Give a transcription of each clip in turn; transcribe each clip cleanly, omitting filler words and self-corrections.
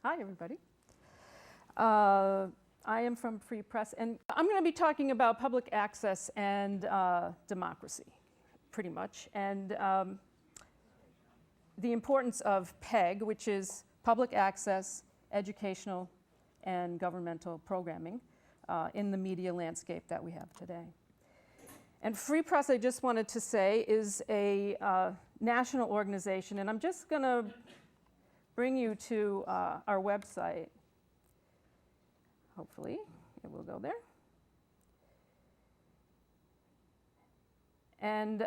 Hi, everybody. I am from Free Press, and I'm going to be talking about public access and democracy, pretty much, and the importance of PEG, which is public access, educational, and governmental programming in the media landscape that we have today. And Free Press, I just wanted to say, is a national organization, and I'm just going to bring you to our website. Hopefully, it will go there. And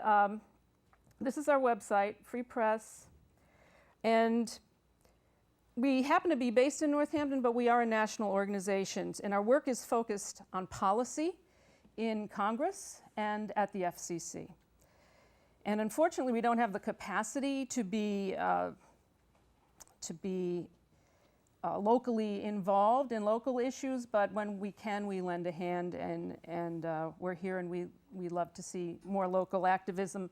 this is our website, Free Press. And we happen to be based in Northampton, but we are a national organization. And our work is focused on policy in Congress and at the FCC. And unfortunately, we don't have the capacity to be locally involved in local issues, but when we can, we lend a hand, and we're here, and we love to see more local activism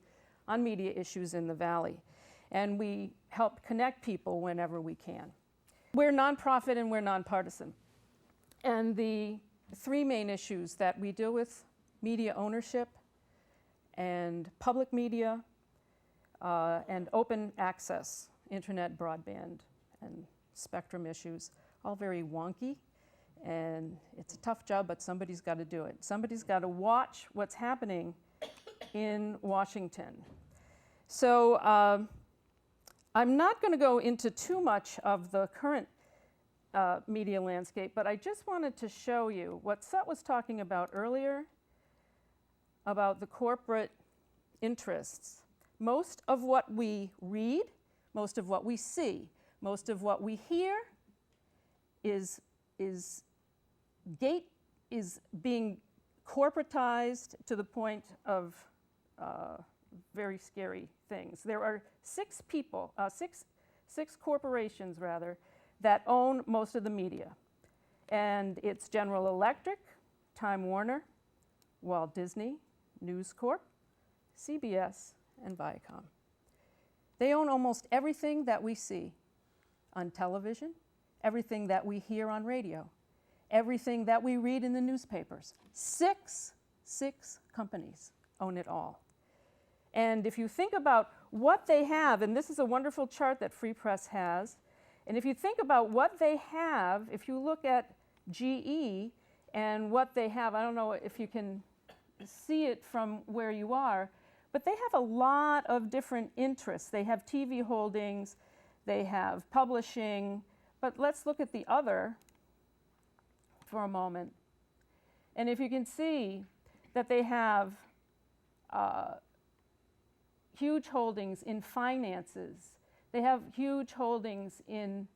on media issues in the Valley. And we help connect people whenever we can. We're nonprofit and we're nonpartisan. And the three main issues that we deal with: media ownership and public media and open access, internet, broadband, and spectrum issues, all very wonky, and it's a tough job, but somebody's got to do it. Somebody's got to watch what's happening in Washington. So I'm not going to go into too much of the current media landscape, but I just wanted to show you what Sut was talking about earlier about the corporate interests. Most of what we read, most of what we see, most of what we hear is being corporatized to the point of very scary things. There are six corporations rather, that own most of the media. And it's General Electric, Time Warner, Walt Disney, News Corp, CBS, and Viacom. They own almost everything that we see on television, everything that we hear on radio, everything that we read in the newspapers. Six companies own it all. And if you think about what they have, and this is a wonderful chart that Free Press has, and if you think about what they have, if you look at GE and what they have, I don't know if you can see it from where you are, but they have a lot of different interests. They have TV holdings, they have publishing, but let's look at the other for a moment. And if you can see that they have huge holdings in finances, they have huge holdings in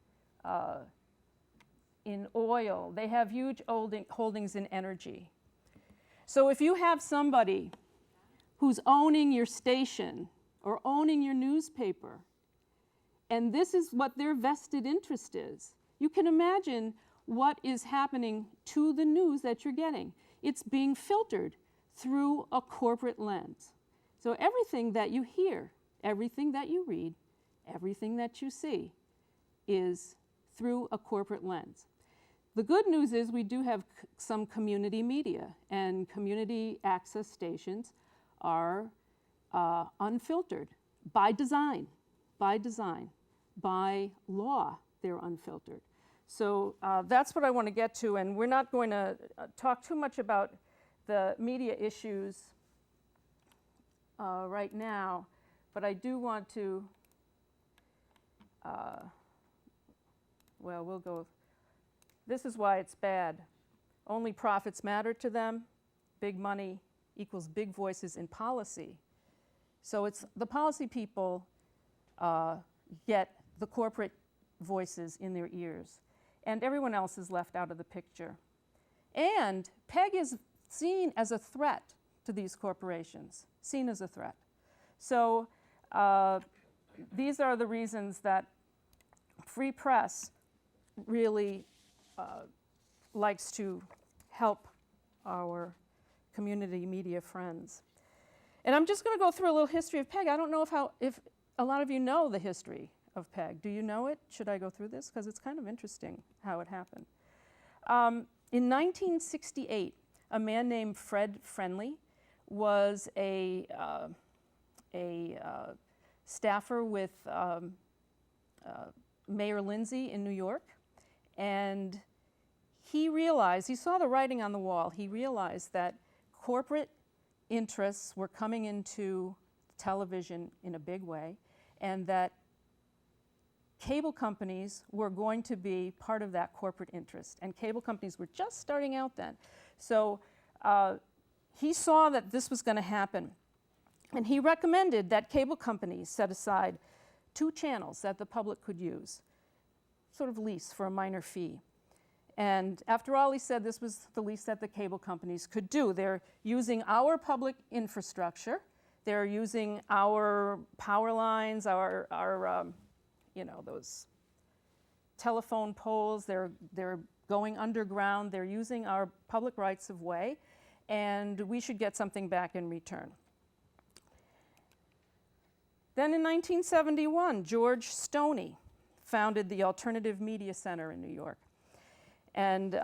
oil, they have huge holdings in energy. So if you have somebody who's owning your station or owning your newspaper, and this is what their vested interest is, you can imagine what is happening to the news that you're getting. It's being filtered through a corporate lens. So everything that you hear, everything that you read, everything that you see is through a corporate lens. The good news is we do have some community media, and community access stations are unfiltered by design. By law, they're unfiltered. So that's what I want to get to, and we're not going to talk too much about the media issues right now, but I do want to, well, we'll go. This is why it's bad. Only profits matter to them. Big money equals big voices in policy. So it's the policy people get the corporate voices in their ears, and everyone else is left out of the picture. And PEG is seen as a threat to these corporations, seen as a threat. So these are the reasons that Free Press really likes to help our community media friends. And I'm just going to go through a little history of PEG. I don't know if a lot of you know the history of PEG. Do you know it? Should I go through this? Because it's kind of interesting how it happened. In 1968, a man named Fred Friendly was a staffer with Mayor Lindsay in New York, and he saw the writing on the wall. He realized that corporate interests were coming into television in a big way, and that cable companies were going to be part of that corporate interest. And cable companies were just starting out then. So he saw that this was going to happen. And he recommended that cable companies set aside 2 channels that the public could use, sort of lease for a minor fee. And after all, he said this was the least that the cable companies could do. They're using our public infrastructure. They're using our power lines, our those telephone poles. They're going underground. They're using our public rights of way, and we should get something back in return. Then in 1971, George Stoney founded the Alternative Media Center in New York. And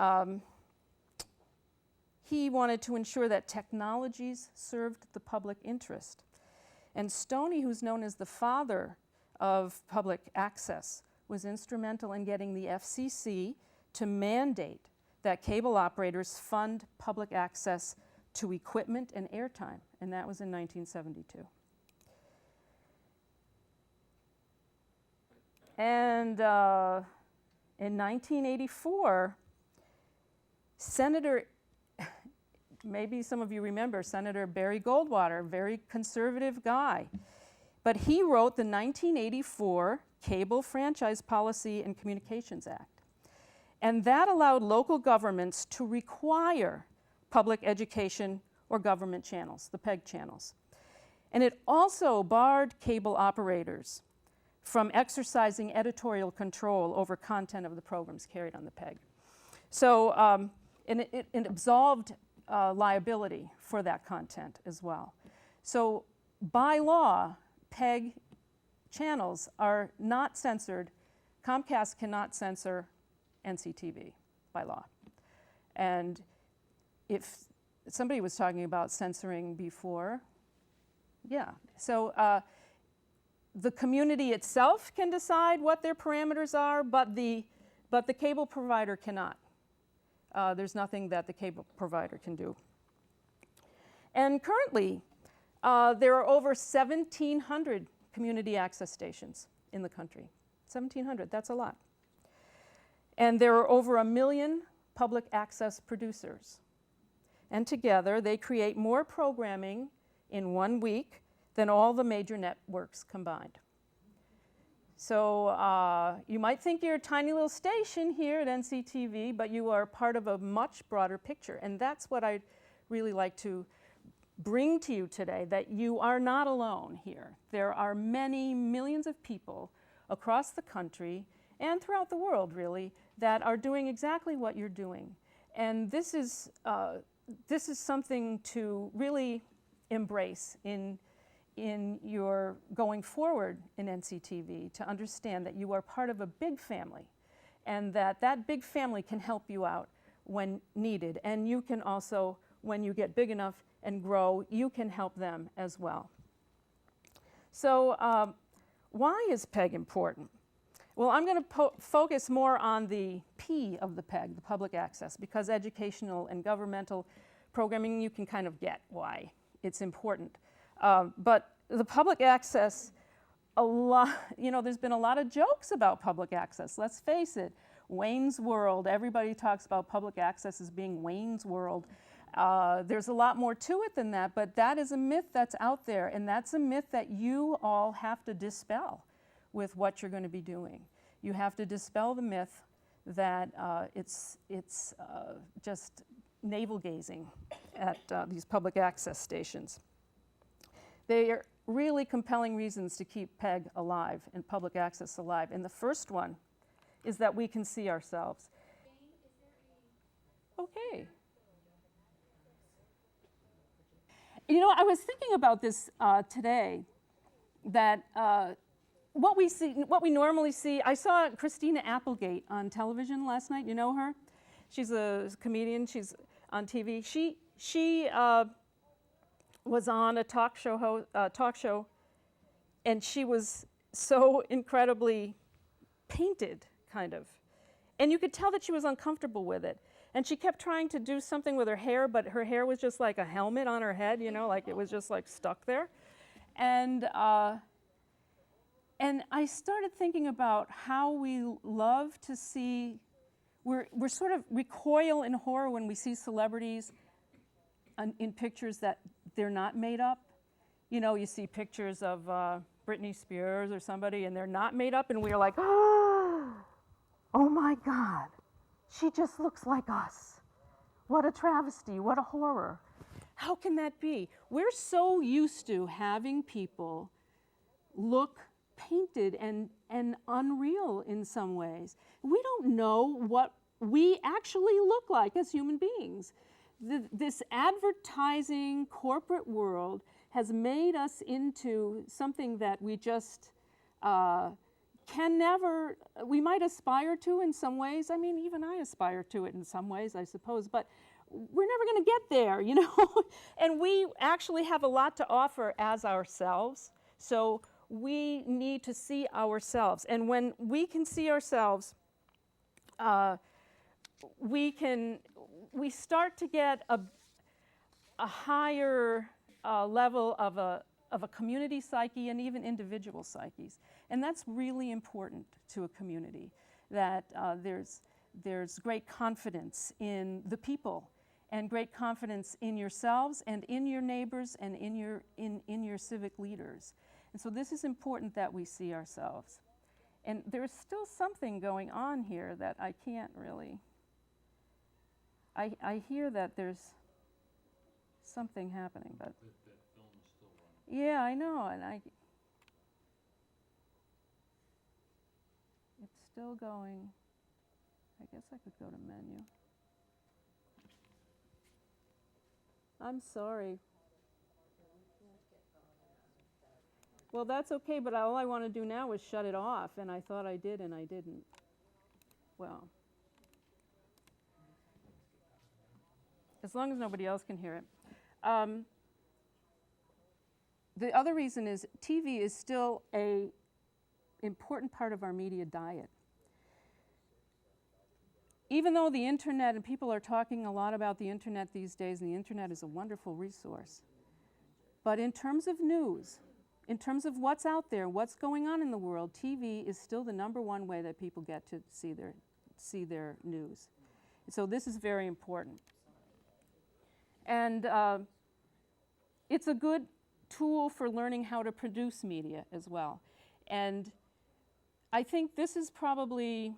he wanted to ensure that technologies served the public interest. And Stoney, who's known as the father of public access, was instrumental in getting the FCC to mandate that cable operators fund public access to equipment and airtime, and that was in 1972. And in 1984, maybe some of you remember Senator Barry Goldwater, very conservative guy, but he wrote the 1984 Cable Franchise Policy and Communications Act. And that allowed local governments to require public education or government channels, the PEG channels. And it also barred cable operators from exercising editorial control over content of the programs carried on the PEG. So and it absolved liability for that content as well. So by law, PEG channels are not censored. Comcast cannot censor NCTV by law. And if somebody was talking about censoring before, yeah. So the community itself can decide what their parameters are, but the cable provider cannot. There's nothing that the cable provider can do. And currently, there are over 1,700 community access stations in the country. 1,700, that's a lot. And there are over 1 million public access producers. And together, they create more programming in 1 week than all the major networks combined. So you might think you're a tiny little station here at NCTV, but you are part of a much broader picture. And that's what I'd really like to bring to you today, that you are not alone here. There are many millions of people across the country and throughout the world, really, that are doing exactly what you're doing. And this is something to really embrace in your going forward in NCTV, to understand that you are part of a big family, and that big family can help you out when needed. And you can also, when you get big enough and grow, you can help them as well. So why is PEG important? Well, I'm going to focus more on the P of the PEG, the public access, because educational and governmental programming, you can kind of get why it's important. But the public access, there's been a lot of jokes about public access. Let's face it, Wayne's World, everybody talks about public access as being Wayne's World. There's a lot more to it than that, but that is a myth that's out there, and that's a myth that you all have to dispel with what you're going to be doing. You have to dispel the myth that it's just navel-gazing at these public access stations. They are really compelling reasons to keep PEG alive and public access alive. And the first one is that we can see ourselves. Okay. You know, I was thinking about this today, that what we normally see, I saw Christina Applegate on television last night. You know her? She's a comedian. She's on TV. She was on a talk show, and she was so incredibly painted, kind of. And you could tell that she was uncomfortable with it. And she kept trying to do something with her hair, but her hair was just like a helmet on her head, you know, like it was just like stuck there. And I started thinking about how we love to see, we're sort of recoil in horror when we see celebrities in pictures that they're not made up. You know, you see pictures of Britney Spears or somebody and they're not made up, and we're like, oh my God, she just looks like us. What a travesty, what a horror. How can that be? We're so used to having people look painted and unreal in some ways. We don't know what we actually look like as human beings. This advertising corporate world has made us into something that we just can never, we might aspire to in some ways. I mean, even I aspire to it in some ways, I suppose, but we're never going to get there, you know? And we actually have a lot to offer as ourselves, so we need to see ourselves. And when we can see ourselves, we start to get a higher level of a community psyche and even individual psyches. And that's really important to a community, that there's great confidence in the people and great confidence in yourselves and in your neighbors and in your civic leaders. And so this is important that we see ourselves. And there's still something going on here that I can't really, I hear that there's something happening, but that film is still running. yeah, I know, and it's still going. I guess I could go to menu. I'm sorry. Well, that's okay, but all I want to do now is shut it off, and I thought I did, and I didn't. Well, as long as nobody else can hear it. The other reason is TV is still an important part of our media diet. Even though the internet, and people are talking a lot about the internet these days, and the internet is a wonderful resource, but in terms of news, in terms of what's out there, what's going on in the world, TV is still the #1 way that people get to see their news. So this is very important. And it's a good tool for learning how to produce media as well. And I think this is probably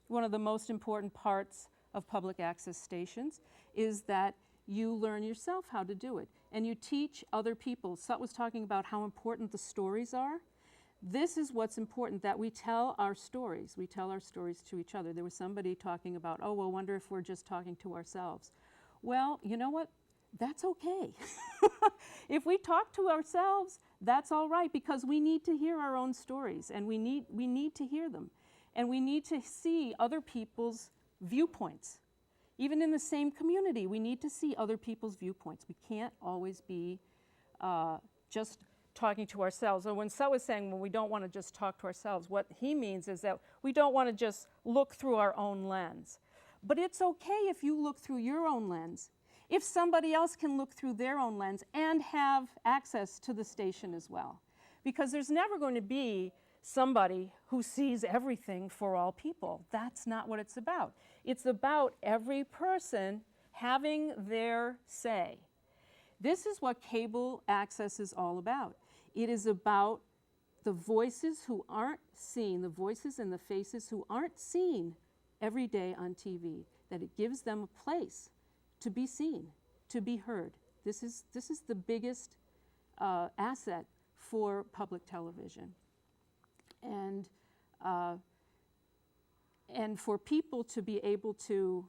one of the most important parts of public access stations, is that you learn yourself how to do it. And you teach other people. Sut was talking about how important the stories are. This is what's important, that we tell our stories. We tell our stories to each other. There was somebody talking about, oh, well, wonder if we're just talking to ourselves. Well, you know what? That's okay. If we talk to ourselves, that's all right, because we need to hear our own stories, and we need to hear them. And we need to see other people's viewpoints. Even in the same community, we need to see other people's viewpoints. We can't always be just talking to ourselves. Or when Sut was saying, well, we don't want to just talk to ourselves, what he means is that we don't want to just look through our own lens. But it's okay if you look through your own lens, if somebody else can look through their own lens and have access to the station as well. Because there's never going to be somebody who sees everything for all people. That's not what it's about. It's about every person having their say. This is what cable access is all about. It is about the voices who aren't seen, the voices and the faces who aren't seen every day on TV, that it gives them a place to be seen, to be heard. This is the biggest asset for public television. And for people to be able to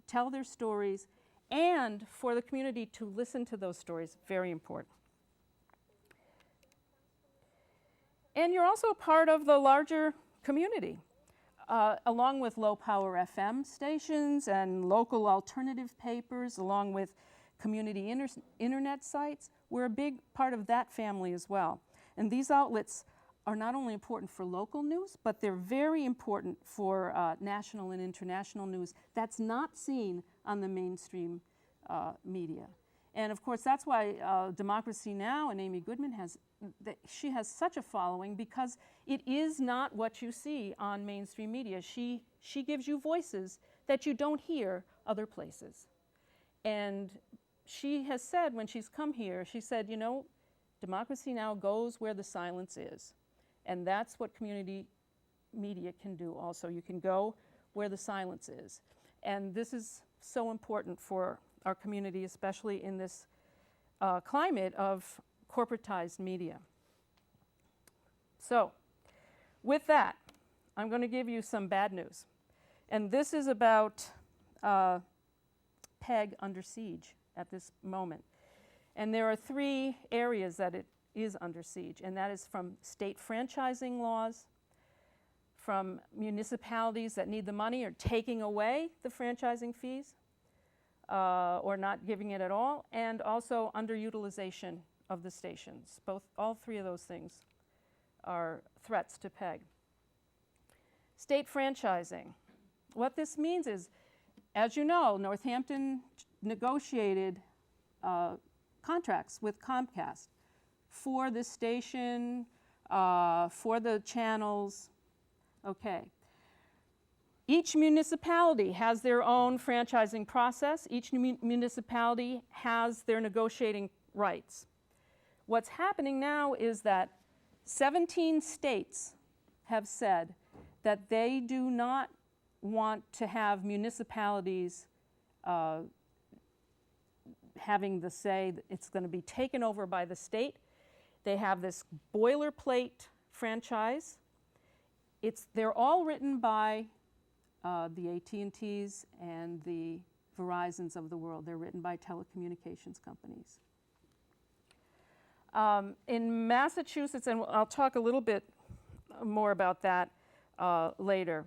tell their stories and for the community to listen to those stories, very important. And you're also a part of the larger community, along with low-power FM stations and local alternative papers, along with community internet sites. We're a big part of that family as well. And these outlets are not only important for local news, but they're very important for national and international news that's not seen on the mainstream media. And of course, that's why Democracy Now! And Amy Goodman she has such a following, because it is not what you see on mainstream media. She gives you voices that you don't hear other places. And she has said, when she's come here, she said, you know, Democracy Now! Goes where the silence is. And that's what community media can do also. You can go where the silence is. And this is so important for our community, especially in this climate of corporatized media. So, with that, I'm going to give you some bad news. And this is about PEG under siege at this moment. And there are 3 areas that it is under siege, and that is from state franchising laws, from municipalities that need the money or taking away the franchising fees, or not giving it at all, and also underutilization of the stations. All 3 of those things are threats to PEG. State franchising. What this means is, as you know, Northampton negotiated contracts with Comcast for the station, for the channels. Okay. Each municipality has their own franchising process. Each municipality has their negotiating rights. What's happening now is that 17 states have said that they do not want to have municipalities having the say that it's going to be taken over by the state. They have this boilerplate franchise. They're all written by the AT&Ts and the Verizons of the world. They're written by telecommunications companies. In Massachusetts, and I'll talk a little bit more about that later.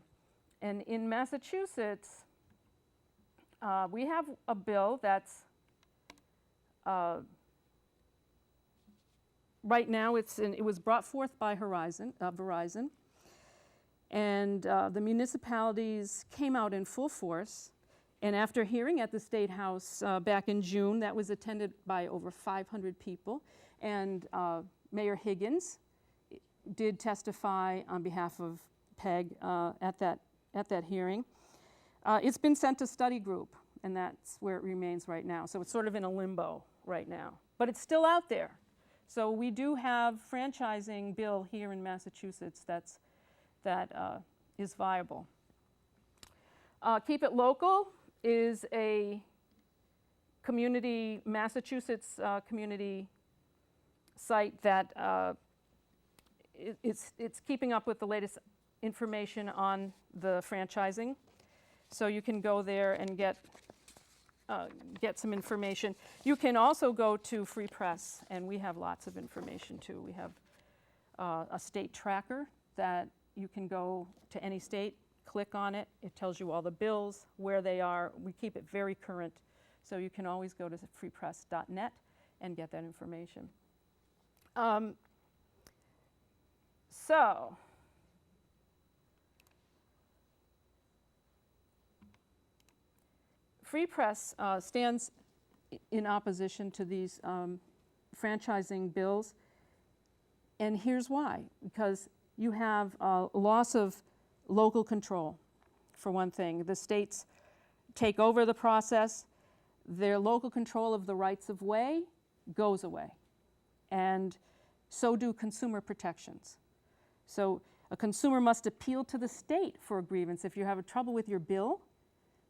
And in Massachusetts, we have a bill that's right now it was brought forth by Verizon, and the municipalities came out in full force. And after hearing at the State House back in June, that was attended by over 500 people, and Mayor Higgins did testify on behalf of PEG at that hearing. It's been sent to study group, and that's where it remains right now. So it's sort of in a limbo right now, but it's still out there. So we do have franchising bill here in Massachusetts that is viable. Keep It Local is a Massachusetts community site that it's keeping up with the latest information on the franchising. So you can go there and get some information. You can also go to Free Press, and we have lots of information too. We have a state tracker that you can go to any state, click on it. It tells you all the bills, where they are. We keep it very current, so you can always go to freepress.net and get that information. So, Free Press stands in opposition to these franchising bills, and here's why. Because you have a loss of local control, for one thing. The states take over the process. Their local control of the rights of way goes away, and so do consumer protections. So a consumer must appeal to the state for a grievance. If you have trouble with your bill,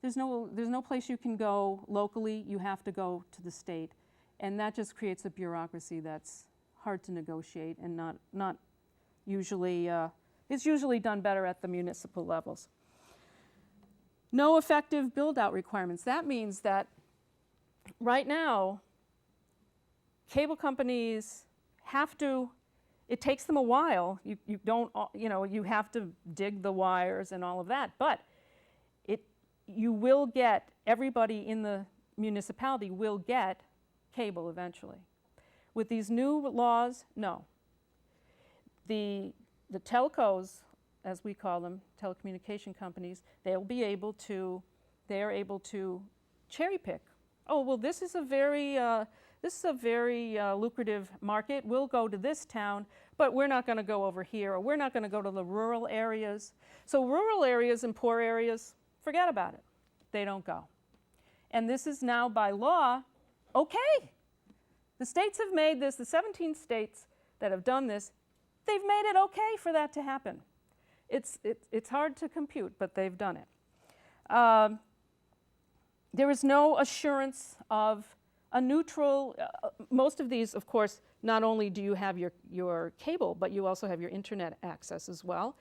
there's no place you can go locally. You have to go to the state, and that just creates a bureaucracy that's hard to negotiate and not usually. It's usually done better at the municipal levels. No effective build-out requirements. That means that right now, cable companies have to, it takes them a while. You don't, you know, you have to dig the wires and all of that, but you will get, everybody in the municipality will get cable eventually. With these new laws, no. The telcos, as we call them, telecommunication companies, they're able to cherry pick. Oh, well, this is a very lucrative market. We'll go to this town, but we're not going to go over here, or we're not going to go to the rural areas. So rural areas and poor areas, forget about it. They don't go. And this is now by law okay. The states have made this, the 17 states that have done this, they've made it okay for that to happen. It's hard to compute, but they've done it. There is no assurance of a neutral, most of these, of course, not only do you have your cable, but you also have your internet access as well.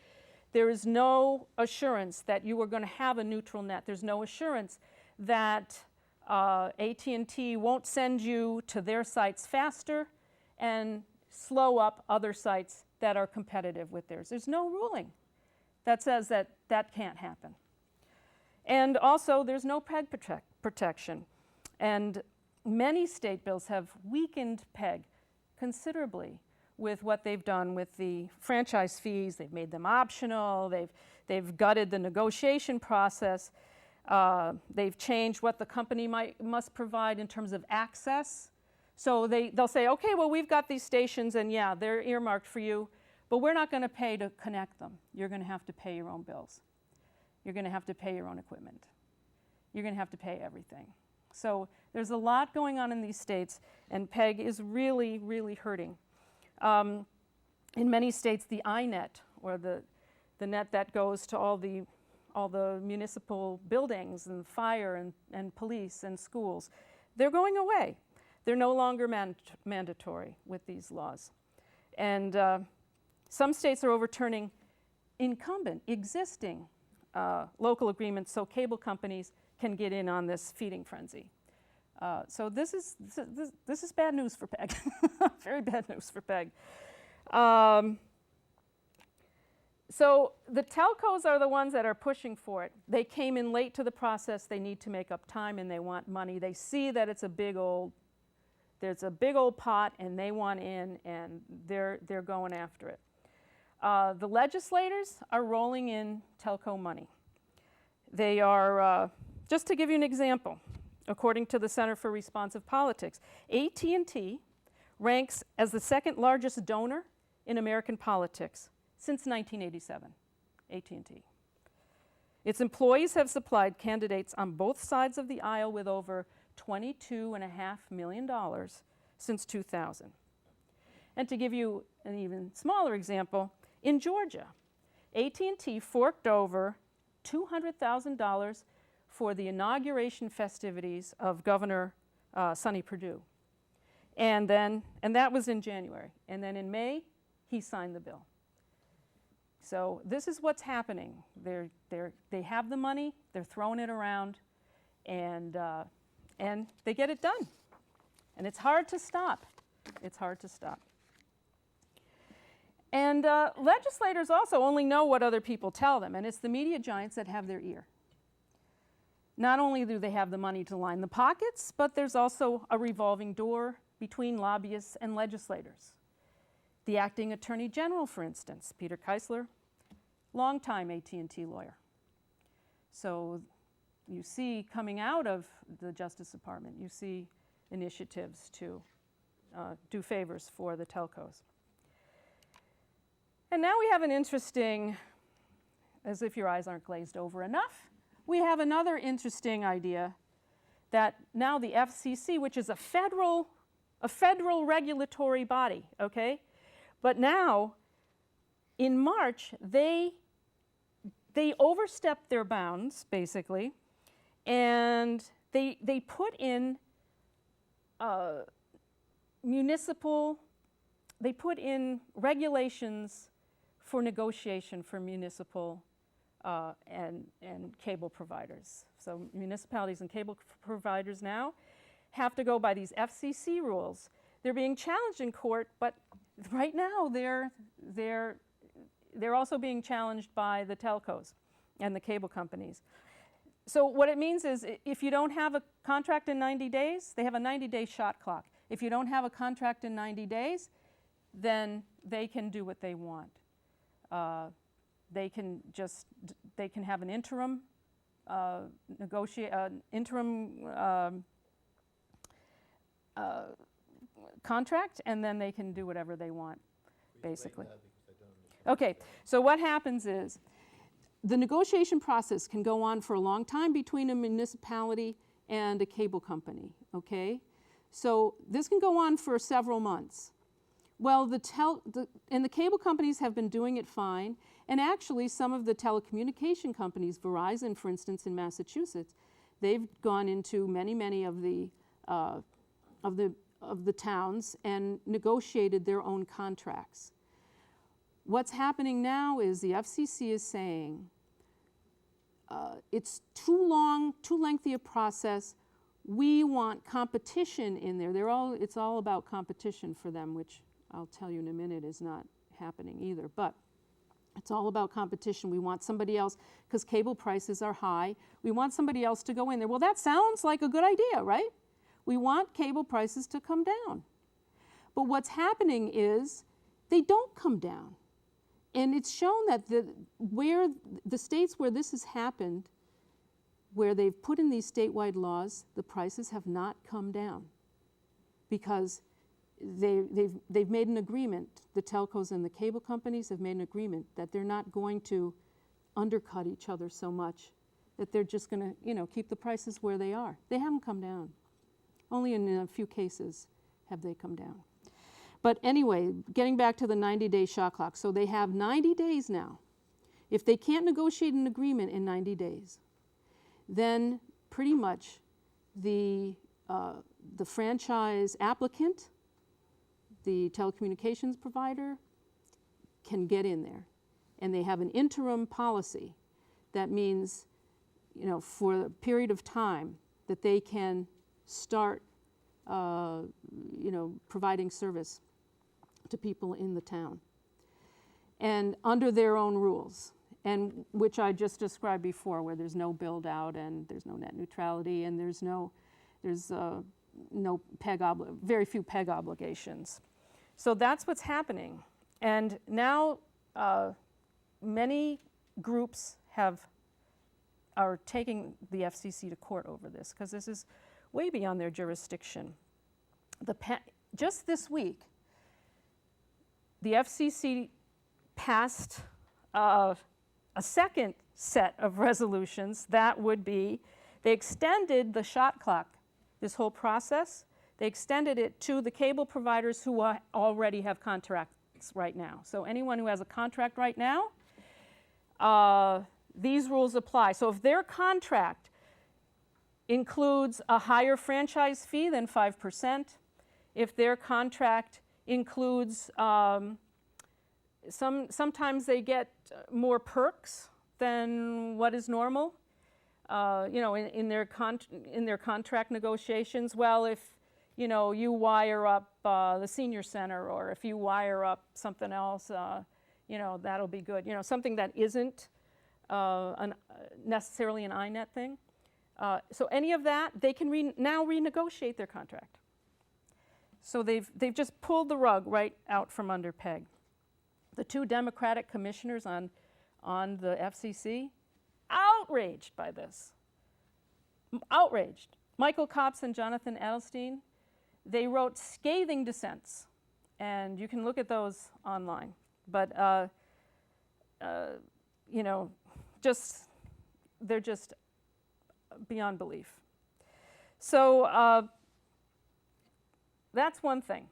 There is no assurance that you are going to have a neutral net. There's no assurance that AT&T won't send you to their sites faster and slow up other sites that are competitive with theirs. There's no ruling that says that that can't happen. And also, there's no PEG protection. And many state bills have weakened PEG considerably with what they've done with the franchise fees. They've made them optional. They've gutted the negotiation process. They've changed what the company must provide in terms of access. So they'll say, okay, well, we've got these stations, and yeah, they're earmarked for you, but we're not going to pay to connect them. You're going to have to pay your own bills. You're going to have to pay your own equipment. You're going to have to pay everything. So there's a lot going on in these states, and PEG is really, really hurting. In many states, the iNet, or the net that goes to all the municipal buildings and fire and police and schools, they're going away. They're no longer mandatory with these laws. And some states are overturning existing local agreements so cable companies can get in on this feeding frenzy. So this is bad news for PEG. Very bad news for PEG. So the telcos are the ones that are pushing for it. They came in late to the process. They need to make up time, and they want money. They see that there's a big old pot, and they want in, and they're going after it. The legislators are rolling in telco money. They are, just to give you an example, according to the Center for Responsive Politics, AT&T ranks as the second largest donor in American politics since 1987, AT&T. Its employees have supplied candidates on both sides of the aisle with over $22.5 million since 2000. And to give you an even smaller example, in Georgia, AT&T forked over $200,000 for the inauguration festivities of Governor Sonny Perdue. And that was in January. And then in May, he signed the bill. So this is what's happening. They have the money, they're throwing it around, and they get it done. And it's hard to stop. It's hard to stop. And legislators also only know what other people tell them, and it's the media giants that have their ear. Not only do they have the money to line the pockets, but there's also a revolving door between lobbyists and legislators. The acting attorney general, for instance, Peter Keisler, longtime AT&T lawyer. So you see coming out of the Justice Department, you see initiatives to do favors for the telcos. And now we have an interesting, as if your eyes aren't glazed over enough, we have another interesting idea that now the FCC, which is a federal regulatory body, okay? But now, in March, they overstepped their bounds, basically, and they put in regulations for negotiation for municipal and cable providers. So municipalities and cable providers now have to go by these FCC rules. They're being challenged in court, but right now they're also being challenged by the telcos and the cable companies. So what it means is if you don't have a contract in 90 days, they have a 90-day shot clock. If you don't have a contract in 90 days, then they can do what they want. They can have an interim contract, and then they can do whatever they want, basically. Okay, so what happens is the negotiation process can go on for a long time between a municipality and a cable company, okay? So this can go on for several months. Well, the cable companies have been doing it fine, and actually some of the telecommunication companies, Verizon, for instance, in Massachusetts, they've gone into many of the towns and negotiated their own contracts. What's happening now is the FCC is saying it's too long, too lengthy a process. We want competition in there. It's all about competition for them, which I'll tell you in a minute is not happening either. But it's all about competition. We want somebody else, because cable prices are high, we want somebody else to go in there. Well, that sounds like a good idea, right? We want cable prices to come down. But what's happening is they don't come down. And it's shown that the states where this has happened, where they've put in these statewide laws, the prices have not come down because they've made an agreement. The telcos and the cable companies have made an agreement that they're not going to undercut each other so much, that they're just going to, keep the prices where they are. They haven't come down. Only in a few cases have they come down. But anyway, getting back to the 90-day shot clock. So they have 90 days now. If they can't negotiate an agreement in 90 days, then pretty much the franchise applicant, the telecommunications provider, can get in there. And they have an interim policy. That means, for a period of time that they can start, providing service to people in the town, and under their own rules, and which I just described before, where there's no build out and there's no net neutrality and there's very few PEG obligations. So that's what's happening. And now many groups are taking the FCC to court over this, because this is way beyond their jurisdiction. Just this week, the FCC passed a second set of resolutions that would be, they extended the shot clock, this whole process, they extended it to the cable providers who already have contracts right now. So anyone who has a contract right now, these rules apply. So if their contract includes a higher franchise fee than 5%, if their contract includes, sometimes they get more perks than what is normal, in their contract negotiations. Well, if you wire up the senior center, or if you wire up something else, that'll be good. Something that isn't necessarily an INET thing. So any of that, they can now renegotiate their contract. So they've just pulled the rug right out from under PEG. The two Democratic commissioners on the FCC, outraged by this. Outraged. Michael Copps and Jonathan Edelstein, they wrote scathing dissents, and you can look at those online. But they're just beyond belief. So that's one thing.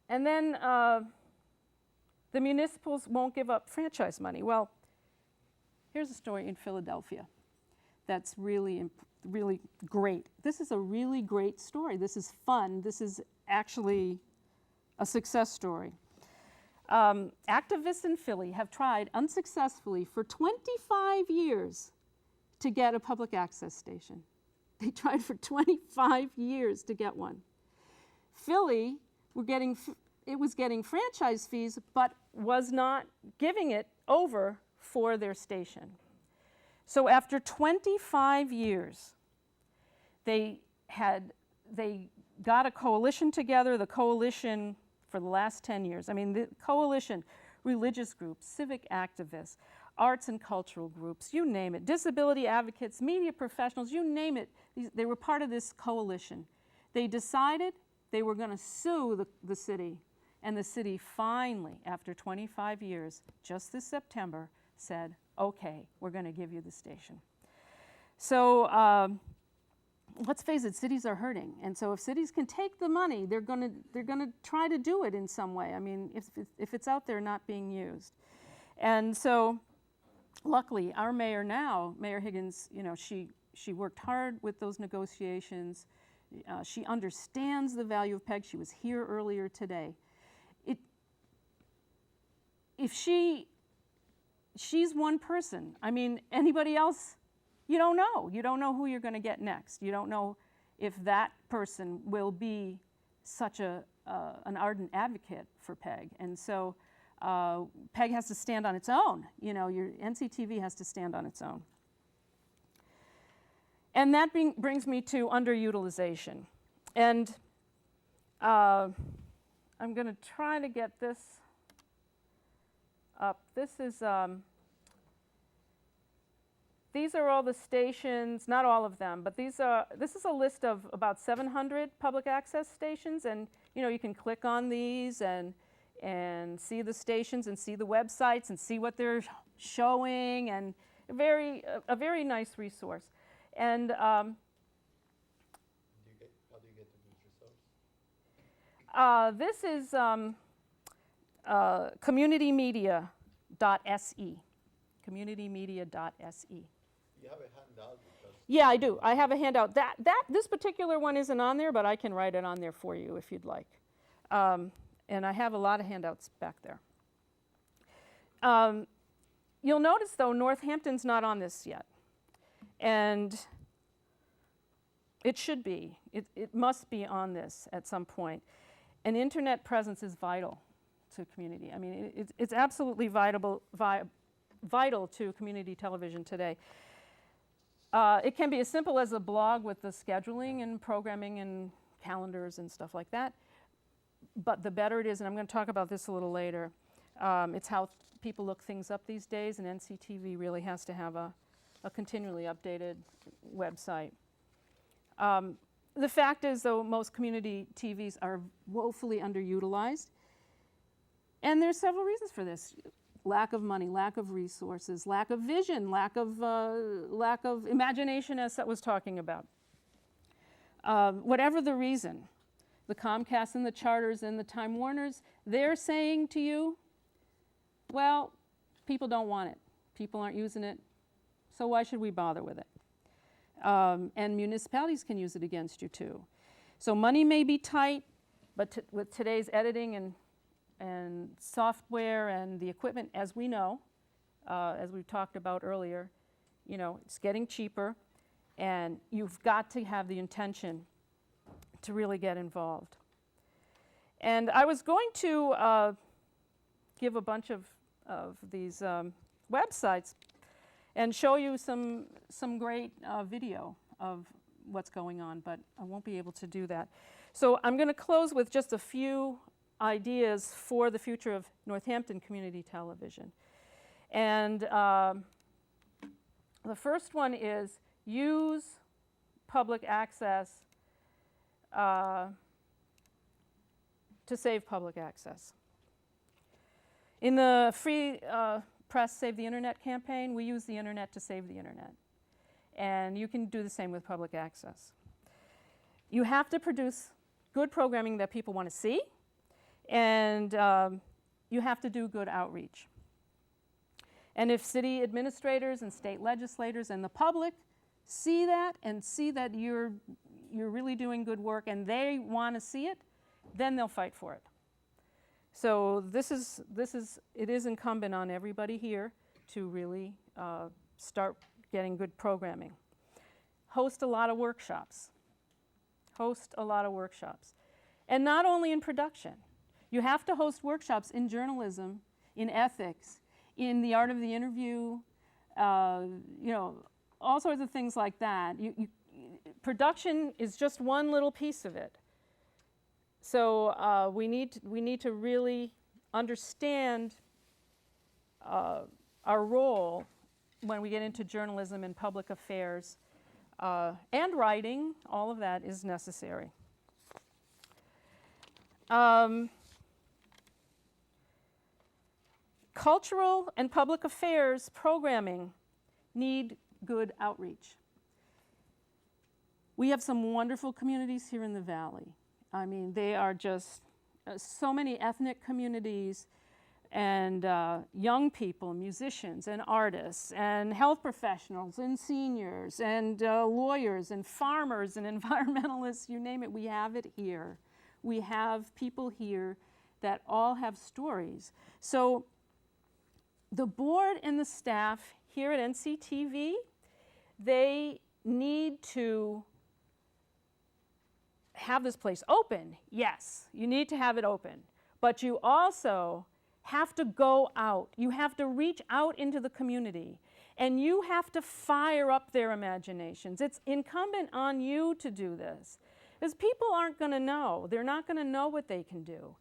And then the municipals won't give up franchise money. Well, here's a story in Philadelphia that's really great. This is a really great story. This is fun. This is actually a success story. Activists in Philly have tried unsuccessfully for 25 years to get a public access station. They tried for 25 years to get one. Philly it was getting franchise fees, but was not giving it over for their station. So after 25 years, they got a coalition together, the coalition for the last 10 years. I mean, the coalition, religious groups, civic activists, arts and cultural groups, you name it, disability advocates, media professionals, you name it. They were part of this coalition. They decided they were going to sue the city, and the city finally, after 25 years, just this September, said, okay, we're going to give you the station. So let's face it, cities are hurting, and so if cities can take the money, they're going to try to do it in some way. I mean, if it's out there not being used. And so luckily, our mayor now, Mayor Higgins, you know, she worked hard with those negotiations. She understands the value of PEG. She was here earlier today. If she's one person, I mean, anybody else, you don't know. You don't know who you're going to get next. You don't know if that person will be such an ardent advocate for PEG. And so PEG has to stand on its own. You know, your NCTV has to stand on its own. And that brings me to underutilization. And I'm going to try to get this up. These are all the stations, not all of them, but this is a list of about 700 public access stations, and you know, you can click on these and see the stations and see the websites and see what they're showing, and a very nice resource. And how do you get the news yourselves? this is communitymedia.se. Communitymedia.se. You have a handout because Yeah, I do. I have a handout. This particular one isn't on there, but I can write it on there for you if you'd like. And I have a lot of handouts back there. You'll notice, though, Northampton's not on this yet. And it should be. It must be on this at some point. An internet presence is vital to community. I mean, it's absolutely vital to community television today. It can be as simple as a blog with the scheduling and programming and calendars and stuff like that. But the better it is, and I'm going to talk about this a little later, it's how people look things up these days, and NCTV really has to have a continually updated website. The fact is, though, most community TVs are woefully underutilized. And there's several reasons for this. Lack of money, lack of resources, lack of vision, lack of imagination, as Seth was talking about. Whatever the reason, the Comcasts and the Charters and the Time Warners, they're saying to you, well, people don't want it. People aren't using it, so why should we bother with it? And municipalities can use it against you, too. So money may be tight, but with today's editing and software and the equipment, as we know, as we talked about earlier, you know, it's getting cheaper, and you've got to have the intention to really get involved. And I was going to give a bunch of these websites and show you some great video of what's going on, but I won't be able to do that. So I'm going to close with just a few ideas for the future of Northampton community television. And the first one is use public access to save public access. In the Free Press Save the Internet campaign, we use the internet to save the internet. And you can do the same with public access. You have to produce good programming that people want to see, and you have to do good outreach. And if city administrators and state legislators and the public see that and see that you're really doing good work and they want to see it, then they'll fight for it. So it is incumbent on everybody here to really start getting good programming. host a lot of workshops. Host a lot of workshops. And not only in production. You have to host workshops in journalism, in ethics, in the art of the interview, you know, all sorts of things like that. Production is just one little piece of it. So we need to really understand our role when we get into journalism and public affairs, and writing. All of that is necessary. Cultural and public affairs programming need good outreach. We have some wonderful communities here in the Valley. I mean, they are just so many ethnic communities and young people, musicians and artists and health professionals and seniors and lawyers and farmers and environmentalists, you name it, we have it here. We have people here that all have stories. So the board and the staff here at NCTV, they need to have this place open. Yes, you need to have it open. But you also have to go out. You have to reach out into the community. And you have to fire up their imaginations. It's incumbent on you to do this. Because people aren't going to know. They're not going to know what they can do.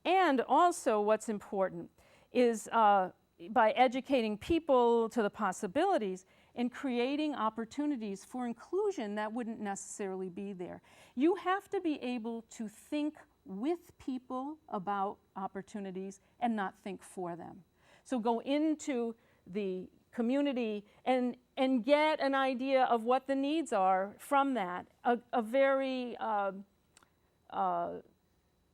And also what's important is by educating people to the possibilities and creating opportunities for inclusion that wouldn't necessarily be there. You have to be able to think with people about opportunities and not think for them. So go into the community and get an idea of what the needs are from that. A very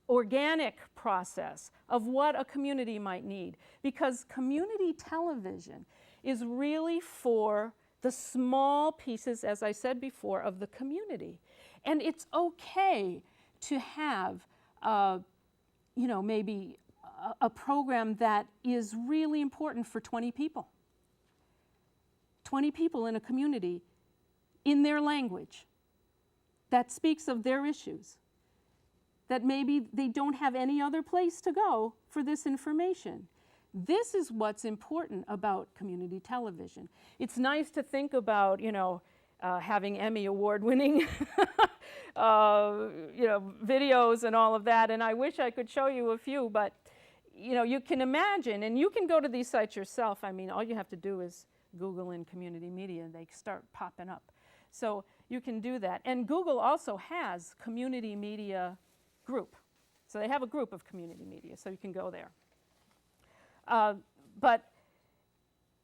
organic process of what a community might need. Because community television is really for the small pieces, as I said before, of the community. And it's okay to have, you know, maybe a program that is really important for 20 people. 20 people in a community in their language that speaks of their issues, that maybe they don't have any other place to go for this information. This is what's important about community television. It's nice to think about, you know, having Emmy award-winning you know, videos and all of that, and I wish I could show you a few, but you know, you can imagine, and you can go to these sites yourself. I mean, all you have to do is Google in community media and they start popping up. So you can do that. And Google also has community media group. So they have a group of community media, so you can go there. But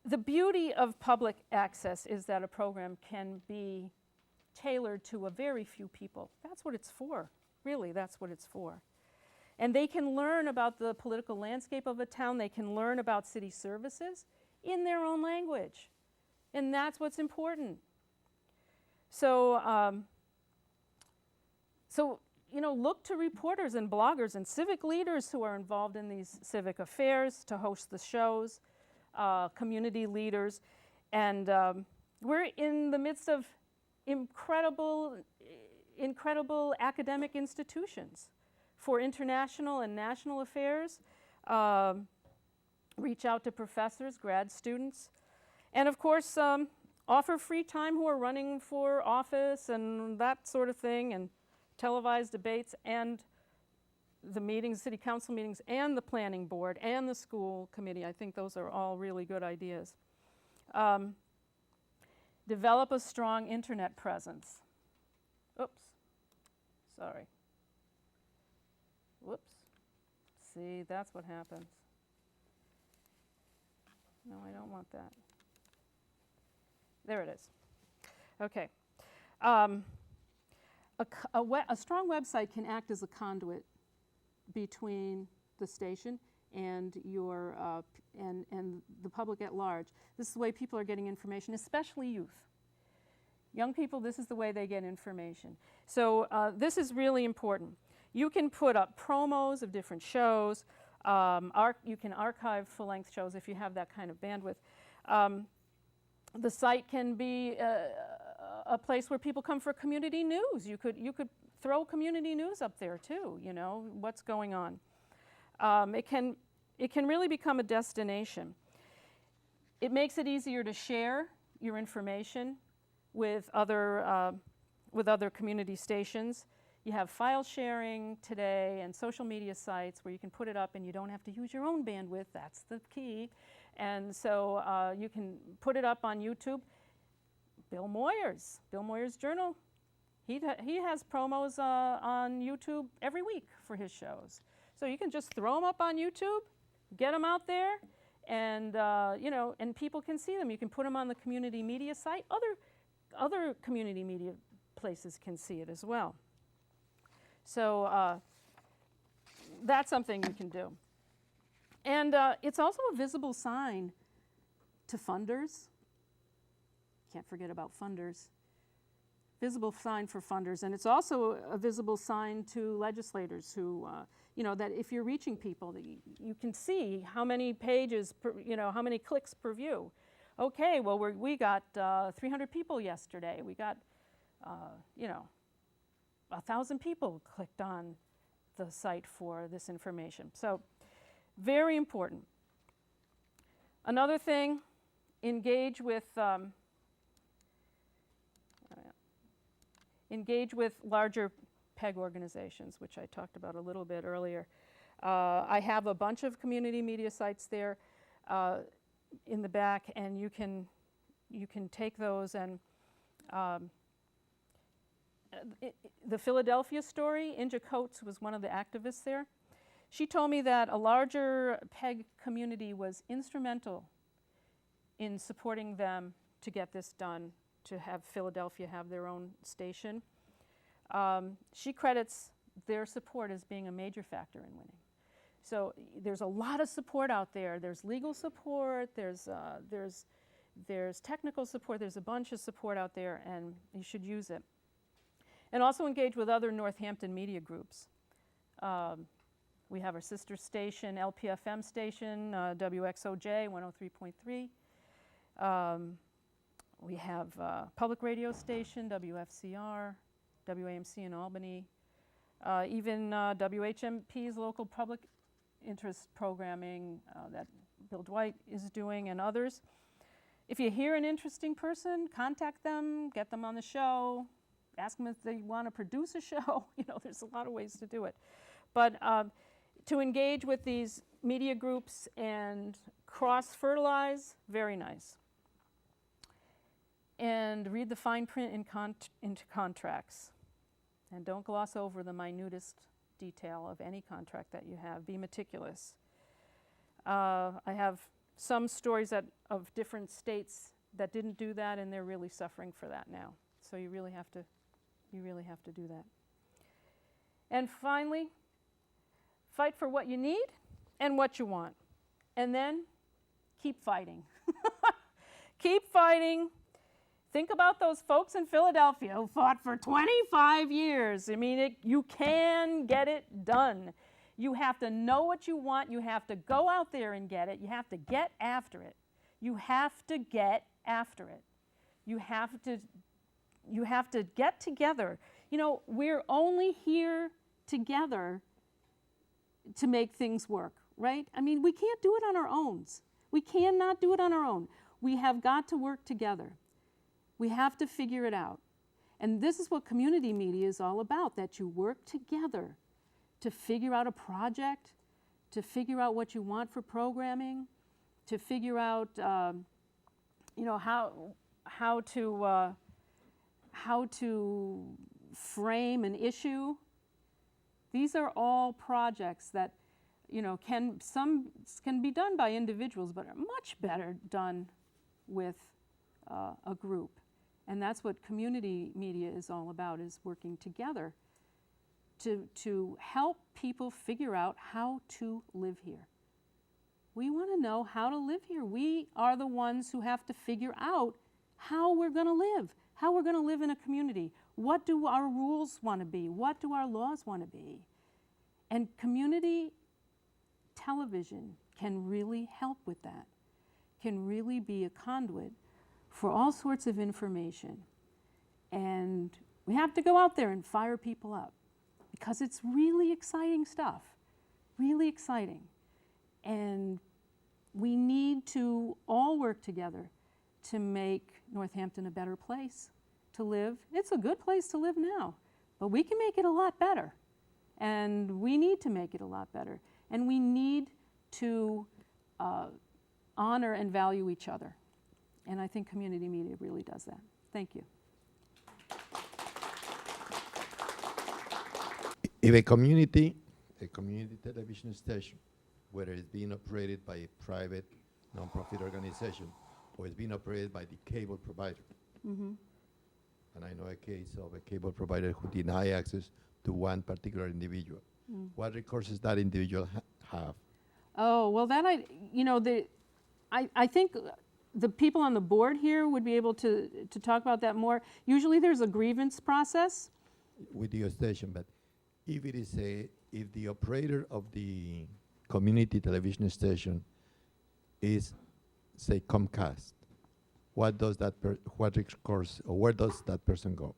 the beauty of public access is that a program can be tailored to a very few people. That's what it's for. Really, that's what it's for. And they can learn about the political landscape of a town. They can learn about city services in their own language. And that's what's important. So, you know, look to reporters and bloggers and civic leaders who are involved in these civic affairs to host the shows, community leaders. And we're in the midst of incredible academic institutions for international and national affairs. Reach out to professors, grad students, and of course offer free time who are running for office and that sort of thing, and televised debates and the meetings, city council meetings, and the planning board and the school committee. I think those are all really good ideas. Develop a strong internet presence. Oops, sorry. Whoops. See, that's what happens. No, I don't want that. There it is. Okay. A strong website can act as a conduit between the station and your and the public at large. This is the way people are getting information, especially youth. Young people, this is the way they get information. So this is really important. You can put up promos of different shows. You can archive full-length shows if you have that kind of bandwidth. The site can be a place where people come for community news. You could throw community news up there too, you know, what's going on. It can really become a destination. It makes it easier to share your information with other community stations. You have file sharing today and social media sites where you can put it up and you don't have to use your own bandwidth. That's the key. And so you can put it up on YouTube. Bill Moyer's Journal, he has promos on YouTube every week for his shows. So you can just throw them up on YouTube, get them out there, and you know, and people can see them. You can put them on the community media site. Other community media places can see it as well. So that's something you can do. And it's also a visible sign to funders. Can't forget about funders. Visible sign for funders. And it's also a visible sign to legislators who, you know, that if you're reaching people, that you can see how many pages, you know, how many clicks per view. Okay, well, we got 300 people yesterday. We got, you know, 1,000 people clicked on the site for this information. So very important. Another thing, engage with larger PEG organizations, which I talked about a little bit earlier. I have a bunch of community media sites there in the back, and you can take those and the Philadelphia story, Inja Coates was one of the activists there. She told me that a larger PEG community was instrumental in supporting them to get this done, to have Philadelphia have their own station. She credits their support as being a major factor in winning. So there's a lot of support out there. There's legal support, there's technical support, there's a bunch of support out there, and you should use it. And also engage with other Northampton media groups. We have our sister station, LPFM station, WXOJ 103.3. We have public radio station, WFCR, WAMC in Albany, even WHMP's local public interest programming that Bill Dwight is doing, and others. If you hear an interesting person, contact them, get them on the show, ask them if they want to produce a show. You know, there's a lot of ways to do it. But to engage with these media groups and cross-fertilize, very nice. And read the fine print into contracts. And don't gloss over the minutest detail of any contract that you have. Be meticulous. I have some stories of different states that didn't do that, and they're really suffering for that now. So you really have to do that. And finally, fight for what you need and what you want. And then keep fighting. Keep fighting. Think about those folks in Philadelphia who fought for 25 years. I mean, you can get it done. You have to know what you want. You have to go out there and get it. You have to get after it. You have to get after it. You have to get together. You know, we're only here together to make things work, right? I mean, we can't do it on our own. We cannot do it on our own. We have got to work together. We have to figure it out. And this is what community media is all about, that you work together to figure out a project, to figure out what you want for programming, to figure out, you know, how to frame an issue. These are all projects that, you know, some can be done by individuals, but are much better done with a group. And that's what community media is all about, is working together to help people figure out how to live here. We want to know how to live here. We are the ones who have to figure out how we're going to live, how we're going to live in a community. What do our rules want to be? What do our laws want to be? And community television can really help with that, can really be a conduit for all sorts of information. And we have to go out there and fire people up because it's really exciting stuff, really exciting. And we need to all work together to make Northampton a better place to live. It's a good place to live now, but we can make it a lot better. And we need to make it a lot better. And we need to honor and value each other. And I think community media really does that. Thank you. If a community television station, whether it's being operated by a private nonprofit organization or it's being operated by the cable provider, and I know a case of a cable provider who deny access to one particular individual, what recourse does that individual have? Oh, well, that I think the people on the board here would be able to talk about that more. Usually there's a grievance process. With your station, but if it is if the operator of the community television station is, say, Comcast, what does that what recourse or where does that person go?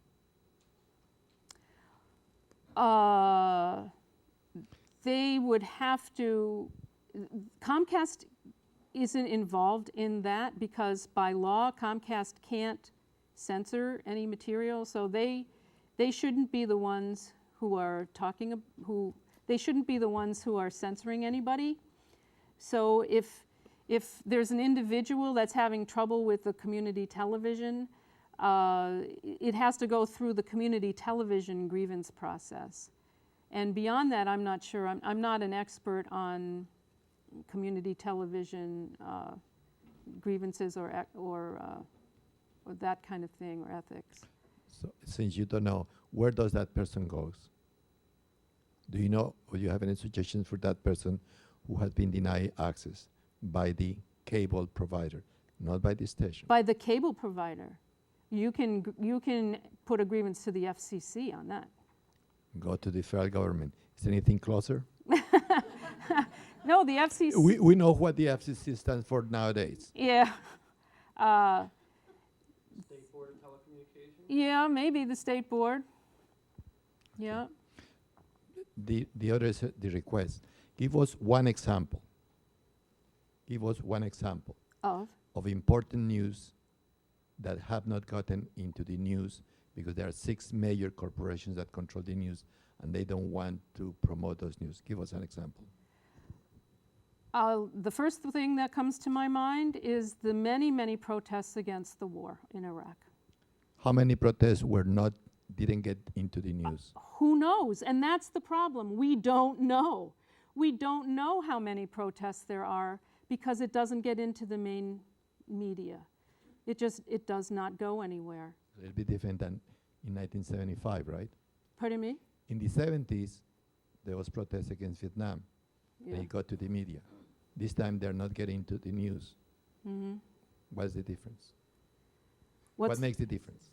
They would have to. Comcast isn't involved in that because by law Comcast can't censor any material, so they shouldn't be the ones who are they shouldn't be the ones who are censoring anybody. So if there's an individual that's having trouble with the community television, it has to go through the community television grievance process. And beyond that, I'm not sure. I'm not an expert on community television grievances or that kind of thing, or ethics. So since you don't know, where does that person goes? Do you know, or do you have any suggestions for that person who has been denied access by the cable provider, not by the station? By the cable provider. You can put a grievance to the FCC on that. Go to the federal government. Is anything closer? No, the FCC. We know what the FCC stands for nowadays. Yeah. State Board of Telecommunications? Yeah, maybe the state board. Yeah. The other is the request. Give us one example. Give us one example of important news that have not gotten into the news because there are 6 major corporations that control the news and they don't want to promote those news. Give us an example. The first thing that comes to my mind is the many, many protests against the war in Iraq. How many protests didn't get into the news? Who knows? And that's the problem. We don't know. We don't know how many protests there are because it doesn't get into the main media. It does not go anywhere. A little bit different than in 1975, right? Pardon me? In the 70s, there was protests against Vietnam. Yeah. They got to the media. This time, they're not getting to the news. Mm-hmm. What's the difference? What makes the difference?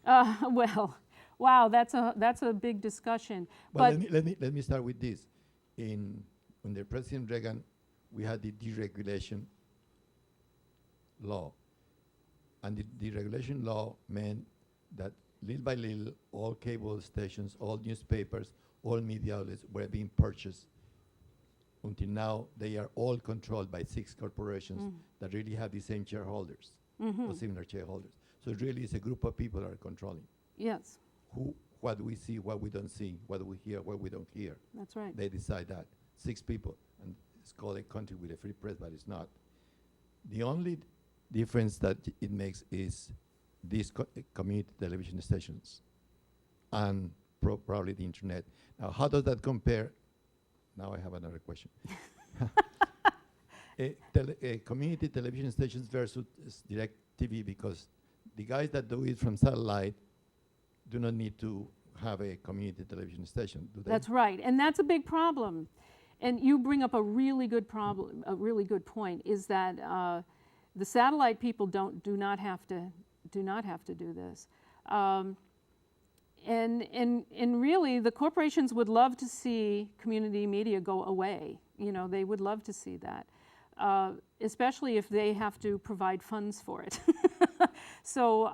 Well, wow, that's a big discussion. Well, But let me start with this. Under President Reagan, we had the deregulation law. And the deregulation law meant that little by little, all cable stations, all newspapers, all media outlets were being purchased. Until now, they are all controlled by 6 corporations that really have the same shareholders, or similar shareholders. So it really is a group of people that are controlling. yes, What we see, what we don't see, what we hear, what we don't hear. that's right. They decide that. 6 people, and it's called a country with a free press, but it's not. The only difference that it makes is these community television stations and probably the internet. Now, how does that compare? Now I have another question. Community television stations versus direct TV, because the guys that do it from satellite do not need to have a community television station, do they? That's right, and that's a big problem. And you bring up a really good problem, a really good point, is that the satellite people do not have to do this. And really, the corporations would love to see community media go away. You know, they would love to see that, especially if they have to provide funds for it. So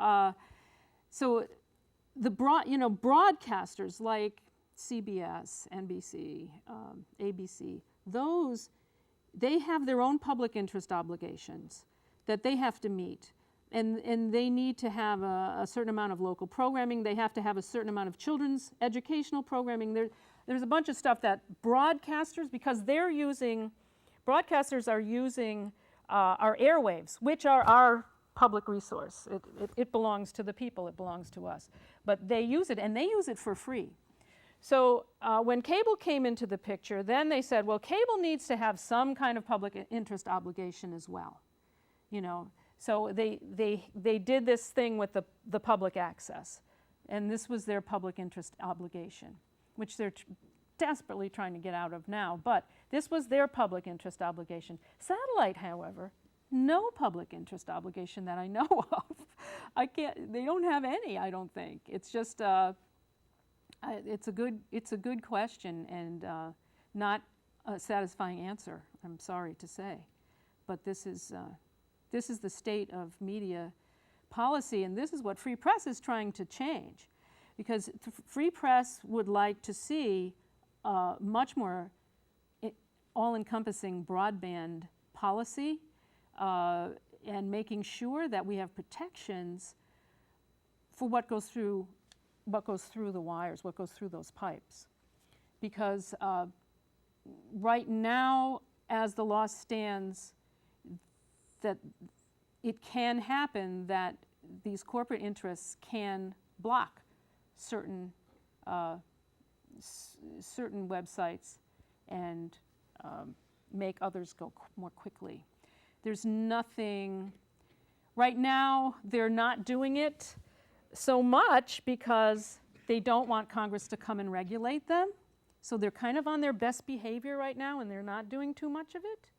broadcasters like CBS, NBC, ABC, they have their own public interest obligations that they have to meet. And they need to have a certain amount of local programming. They have to have a certain amount of children's educational programming. There's a bunch of stuff that broadcasters, because broadcasters are using our airwaves, which are our public resource. It belongs to the people, it belongs to us. But they use it, and they use it for free. So when cable came into the picture, then they said, well, cable needs to have some kind of public interest obligation as well. So they did this thing with the public access, and this was their public interest obligation, which they're desperately trying to get out of now, but this was their public interest obligation. Satellite, however, no public interest obligation that I know of. They don't have any, I don't think. It's just, it's a good question and not a satisfying answer, I'm sorry to say. But this is the state of media policy, and this is what Free Press is trying to change. Because Free Press would like to see much more all-encompassing broadband policy and making sure that we have protections for what goes through the wires, what goes through those pipes. Because right now, as the law stands, that it can happen that these corporate interests can block certain websites and make others go more quickly. There's nothing, right now they're not doing it so much because they don't want Congress to come and regulate them. So they're kind of on their best behavior right now and they're not doing too much of it.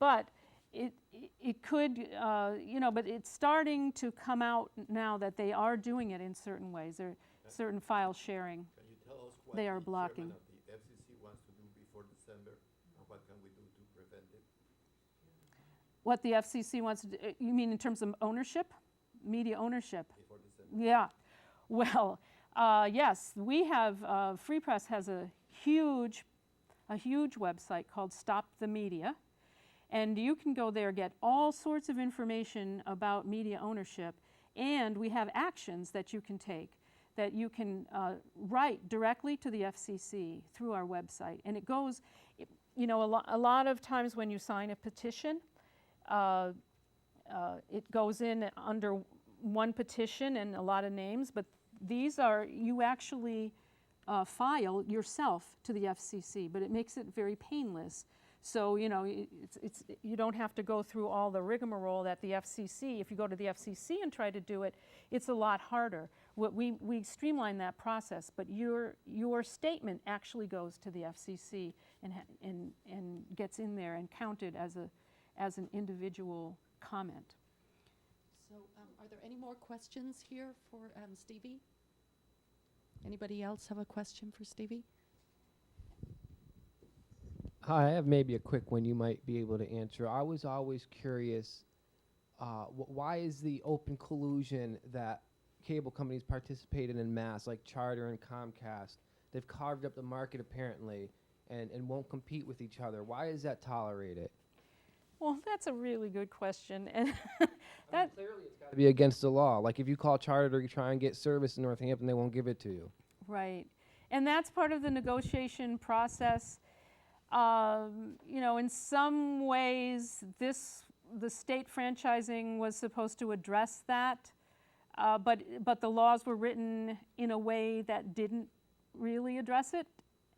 But it could, but it's starting to come out now that they are doing it in certain ways. There are certain file sharing. Can you tell us what They are the blocking. chairman of the FCC wants to do before December, and what can we do to prevent it? What the FCC wants to do, you mean in terms of ownership? Media ownership? Before December. Yeah. Well, yes, we have, Free Press has a huge website called Stop the Media. And you can go there, get all sorts of information about media ownership, and we have actions that you can take, that you can write directly to the FCC through our website. And it goes, a lot of times when you sign a petition, it goes in under one petition and a lot of names, but these are, you actually file yourself to the FCC, but it makes it very painless. So, you don't have to go through all the rigmarole that the FCC, if you go to the FCC and try to do it, it's a lot harder. We streamline that process, but your statement actually goes to the FCC and gets in there and counted as an individual comment. So are there any more questions here for Stevie? Anybody else have a question for Stevie? Hi, I have maybe a quick one you might be able to answer. I was always curious, why is the open collusion that cable companies participated in mass, like Charter and Comcast, they've carved up the market apparently and won't compete with each other. Why is that tolerated? Well, that's a really good question. And Clearly it's got to be against the law. Like if you call Charter to try and get service in Northampton, they won't give it to you. right. And that's part of the negotiation process. In some ways, the state franchising was supposed to address that, but the laws were written in a way that didn't really address it,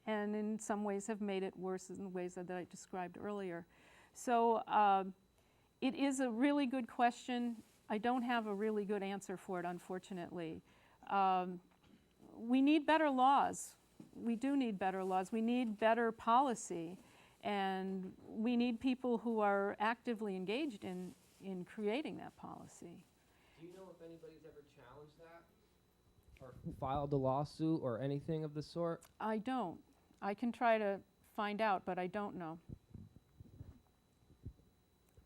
and in some ways have made it worse in the ways that I described earlier. So it is a really good question. I don't have a really good answer for it, unfortunately. We need better laws. We do need better laws. We need better policy, and we need people who are actively engaged in creating that policy. Do you know if anybody's ever challenged that? Or filed a lawsuit or anything of the sort? I don't. I can try to find out, but I don't know.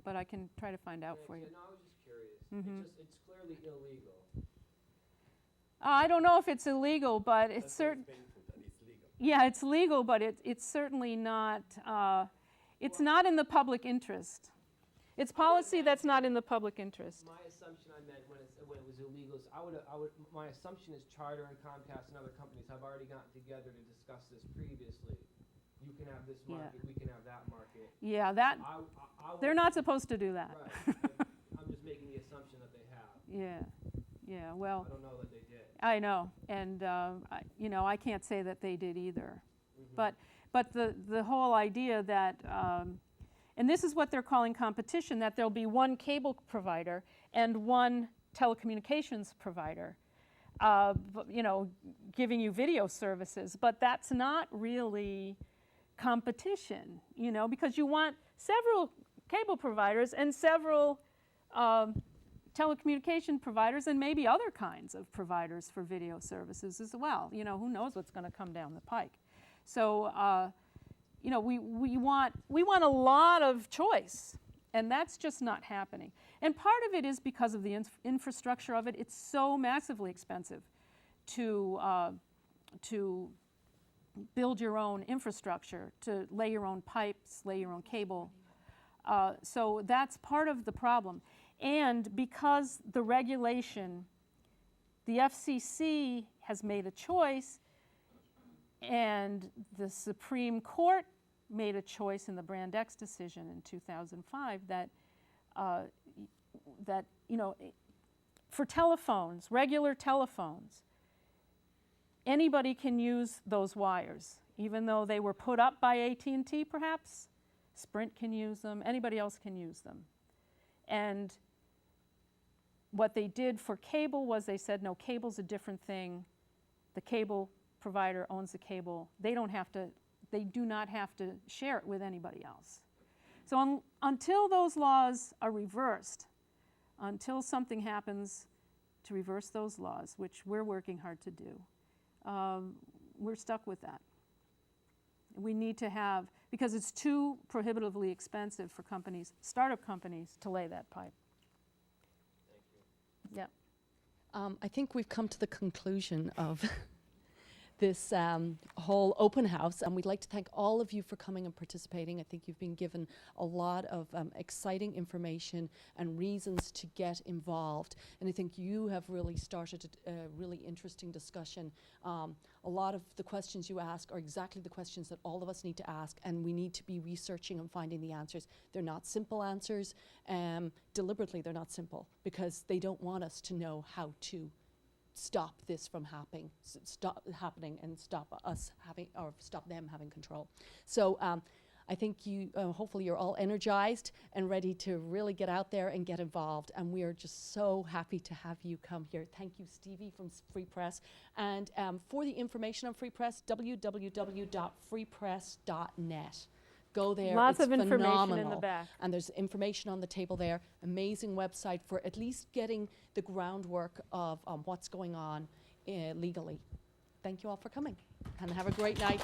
But I can try to find out for you. No, I was just curious. Mhm. It's clearly illegal. I don't know if it's illegal, but it's certain. Yeah, it's legal, but it's certainly not. It's not in the public interest. It's policy that's not in the public interest. My assumption I meant when it was illegal is my assumption is Charter and Comcast and other companies have already gotten together to discuss this previously. You can have this Yeah. market, we can have that market. Yeah, that they're not supposed to do that. Right. I'm just making the assumption that they have. Yeah. Well, I don't know that they did. I know, and I can't say that they did either. Mm-hmm. But the whole idea that, and this is what they're calling competition, that there'll be one cable provider and one telecommunications provider, giving you video services. But that's not really competition, because you want several cable providers and several telecommunication providers and maybe other kinds of providers for video services as well. Who knows what's going to come down the pike. So, we want a lot of choice, and that's just not happening. And part of it is because of the infrastructure of it. It's so massively expensive to build your own infrastructure, to lay your own pipes, lay your own cable. So that's part of the problem. And because the regulation, the FCC has made a choice, and the Supreme Court made a choice in the Brand X decision in 2005 that for telephones, regular telephones, anybody can use those wires, even though they were put up by AT&T perhaps. Sprint can use them, anybody else can use them. And what they did for cable was they said, no, cable's a different thing. The cable provider owns the cable. They do not have to share it with anybody else. So until those laws are reversed, until something happens to reverse those laws, which we're working hard to do, we're stuck with that. We need to have, because it's too prohibitively expensive for companies, startup companies, to lay that pipe. Thank you. Yeah. I think we've come to the conclusion of this whole open house, and we'd like to thank all of you for coming and participating. I think you've been given a lot of exciting information and reasons to get involved, and I think you have really started a really interesting discussion. A lot of the questions you ask are exactly the questions that all of us need to ask, and we need to be researching and finding the answers. They're not simple answers. Deliberately, they're not simple, because they don't want us to know how to stop this from happening and stop us having, or stop them having control. So I think you, hopefully you're all energized and ready to really get out there and get involved. And we are just so happy to have you come here. Thank you, Stevie from Free Press. And for the information on Free Press, www.freepress.net. Go there. Lots of information phenomenal. in the back. And there's information on the table there. Amazing website for at least getting the groundwork of what's going on legally. Thank you all for coming, and have a great night.